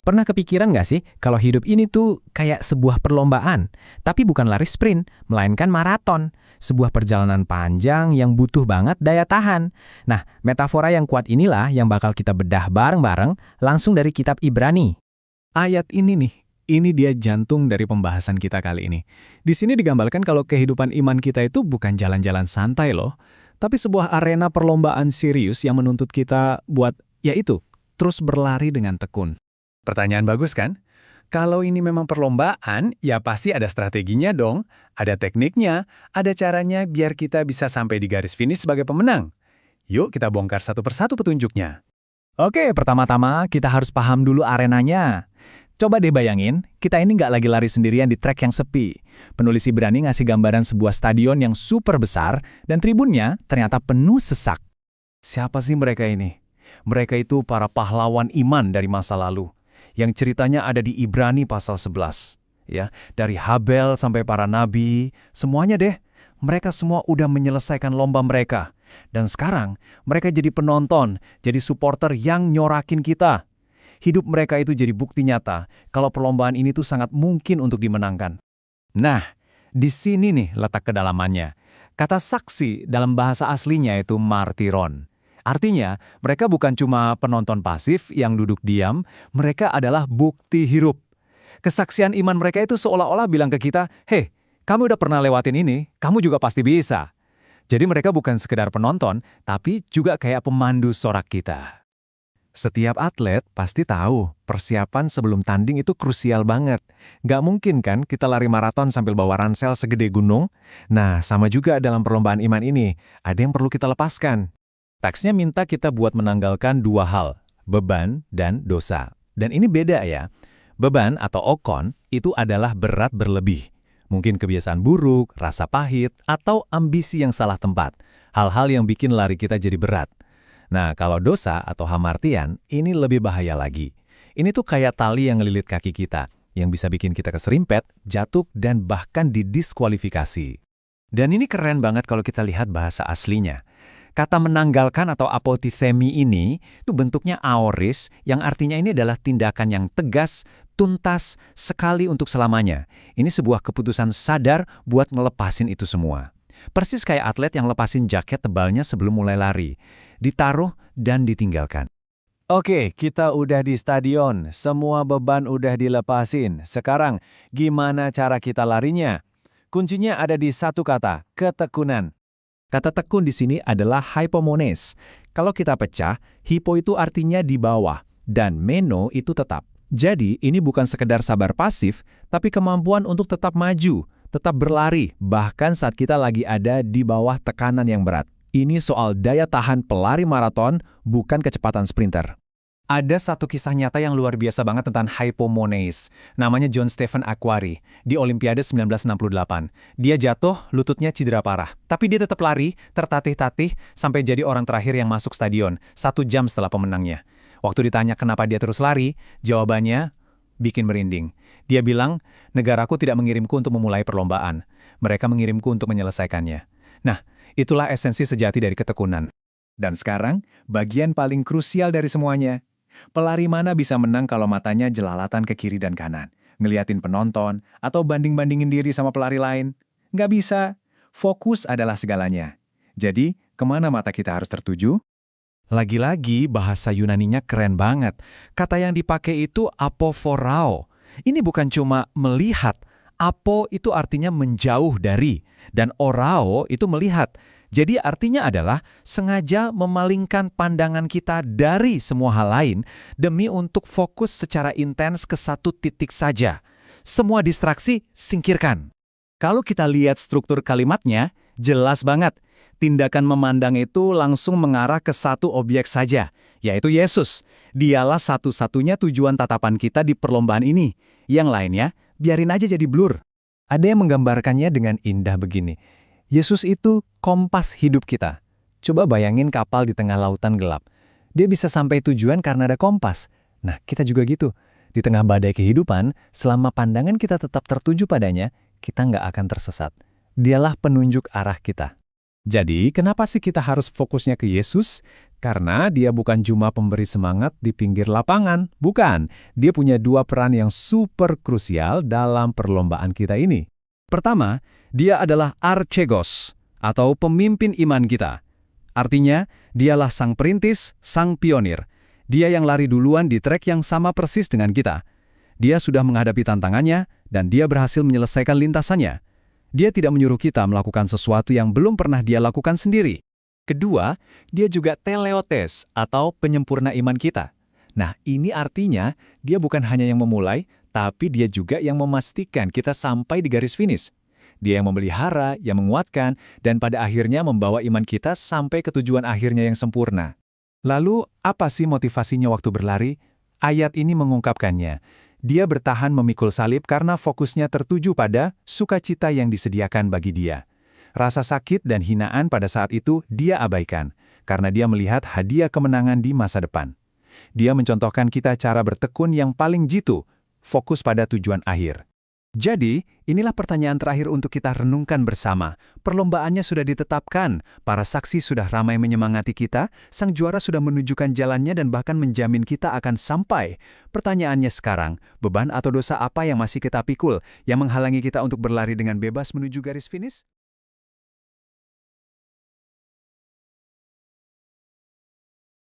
Pernah kepikiran nggak sih kalau hidup ini tuh kayak sebuah perlombaan, tapi bukan lari sprint, melainkan maraton, sebuah perjalanan panjang yang butuh banget daya tahan. Nah, metafora yang kuat inilah yang bakal kita bedah bareng-bareng langsung dari kitab Ibrani. Ayat ini nih, ini dia jantung dari pembahasan kita kali ini. Di sini digambarkan kalau kehidupan iman kita itu bukan jalan-jalan santai loh, tapi sebuah arena perlombaan serius yang menuntut kita buat, yaitu, terus berlari dengan tekun. Pertanyaan bagus kan? Kalau ini memang perlombaan, ya pasti ada strateginya dong, ada tekniknya, ada caranya biar kita bisa sampai di garis finish sebagai pemenang. Yuk kita bongkar satu persatu petunjuknya. Oke, pertama-tama kita harus paham dulu arenanya. Coba deh bayangin, kita ini nggak lagi lari sendirian di trek yang sepi. Penulis Ibrani ngasih gambaran sebuah stadion yang super besar dan tribunnya ternyata penuh sesak. Siapa sih mereka ini? Mereka itu para pahlawan iman dari masa lalu, yang ceritanya ada di Ibrani pasal 11. Ya, dari Habel sampai para nabi, semuanya deh. Mereka semua udah menyelesaikan lomba mereka. Dan sekarang mereka jadi penonton, jadi supporter yang nyorakin kita. Hidup mereka itu jadi bukti nyata kalau perlombaan ini tuh sangat mungkin untuk dimenangkan. Nah, di sini nih letak kedalamannya. Kata saksi dalam bahasa aslinya itu martiron. Artinya, mereka bukan cuma penonton pasif yang duduk diam, mereka adalah bukti hidup. Kesaksian iman mereka itu seolah-olah bilang ke kita, "Hei, kamu udah pernah lewatin ini, kamu juga pasti bisa." Jadi mereka bukan sekedar penonton, tapi juga kayak pemandu sorak kita. Setiap atlet pasti tahu, persiapan sebelum tanding itu krusial banget. Nggak mungkin kan kita lari maraton sambil bawa ransel segede gunung? Nah, sama juga dalam perlombaan iman ini, ada yang perlu kita lepaskan. Teksnya minta kita buat menanggalkan dua hal, beban dan dosa. Dan ini beda ya. Beban atau okon itu adalah berat berlebih. Mungkin kebiasaan buruk, rasa pahit, atau ambisi yang salah tempat. Hal-hal yang bikin lari kita jadi berat. Nah, kalau dosa atau hamartian, ini lebih bahaya lagi. Ini tuh kayak tali yang ngelilit kaki kita, yang bisa bikin kita keserimpet, jatuh, dan bahkan didiskualifikasi. Dan ini keren banget kalau kita lihat bahasa aslinya. Kata menanggalkan atau apotithemi ini itu bentuknya aoris yang artinya ini adalah tindakan yang tegas, tuntas, sekali untuk selamanya. Ini sebuah keputusan sadar buat ngelepasin itu semua. Persis kayak atlet yang lepasin jaket tebalnya sebelum mulai lari. Ditaruh dan ditinggalkan. Oke, kita udah di stadion. Semua beban udah dilepasin. Sekarang, gimana cara kita larinya? Kuncinya ada di satu kata, ketekunan. Kata tekun di sini adalah hypomones. Kalau kita pecah, hypo itu artinya di bawah, dan meno itu tetap. Jadi, ini bukan sekedar sabar pasif, tapi kemampuan untuk tetap maju, tetap berlari, bahkan saat kita lagi ada di bawah tekanan yang berat. Ini soal daya tahan pelari maraton, bukan kecepatan sprinter. Ada satu kisah nyata yang luar biasa banget tentang hypomones. Namanya John Stephen Akhwari di Olimpiade 1968. Dia jatuh, lututnya cedera parah. Tapi dia tetap lari, tertatih-tatih, sampai jadi orang terakhir yang masuk stadion, 1 jam setelah pemenangnya. Waktu ditanya kenapa dia terus lari, jawabannya bikin merinding. Dia bilang, negaraku tidak mengirimku untuk memulai perlombaan. Mereka mengirimku untuk menyelesaikannya. Nah, itulah esensi sejati dari ketekunan. Dan sekarang, bagian paling krusial dari semuanya. Pelari mana bisa menang kalau matanya jelalatan ke kiri dan kanan, ngeliatin penonton, atau banding-bandingin diri sama pelari lain? Nggak bisa. Fokus adalah segalanya. Jadi, kemana mata kita harus tertuju? Lagi-lagi bahasa Yunaninya keren banget. Kata yang dipakai itu apophorao. Ini bukan cuma melihat. Apo itu artinya menjauh dari, dan orao itu melihat. Jadi artinya adalah sengaja memalingkan pandangan kita dari semua hal lain demi untuk fokus secara intens ke satu titik saja. Semua distraksi singkirkan. Kalau kita lihat struktur kalimatnya, jelas banget. Tindakan memandang itu langsung mengarah ke satu objek saja, yaitu Yesus. Dialah satu-satunya tujuan tatapan kita di perlombaan ini. Yang lainnya, biarin aja jadi blur. Ada yang menggambarkannya dengan indah begini. Yesus itu kompas hidup kita. Coba bayangin kapal di tengah lautan gelap. Dia bisa sampai tujuan karena ada kompas. Nah, kita juga gitu. Di tengah badai kehidupan, selama pandangan kita tetap tertuju padanya, kita nggak akan tersesat. Dialah penunjuk arah kita. Jadi, kenapa sih kita harus fokusnya ke Yesus? Karena dia bukan cuma pemberi semangat di pinggir lapangan, bukan. Dia punya dua peran yang super krusial dalam perlombaan kita ini. Pertama, dia adalah archegos, atau pemimpin iman kita. Artinya, dialah sang perintis, sang pionir. Dia yang lari duluan di trek yang sama persis dengan kita. Dia sudah menghadapi tantangannya, dan dia berhasil menyelesaikan lintasannya. Dia tidak menyuruh kita melakukan sesuatu yang belum pernah dia lakukan sendiri. Kedua, dia juga teleotes atau penyempurna iman kita. Nah, ini artinya dia bukan hanya yang memulai, tapi dia juga yang memastikan kita sampai di garis finish. Dia yang memelihara, yang menguatkan, dan pada akhirnya membawa iman kita sampai ke tujuan akhirnya yang sempurna. Lalu, apa sih motivasinya waktu berlari? Ayat ini mengungkapkannya. Dia bertahan memikul salib karena fokusnya tertuju pada sukacita yang disediakan bagi dia. Rasa sakit dan hinaan pada saat itu dia abaikan, karena dia melihat hadiah kemenangan di masa depan. Dia mencontohkan kita cara bertekun yang paling jitu, fokus pada tujuan akhir. Jadi, inilah pertanyaan terakhir untuk kita renungkan bersama. Perlombaannya sudah ditetapkan, para saksi sudah ramai menyemangati kita, sang juara sudah menunjukkan jalannya dan bahkan menjamin kita akan sampai. Pertanyaannya sekarang, beban atau dosa apa yang masih kita pikul, yang menghalangi kita untuk berlari dengan bebas menuju garis finish?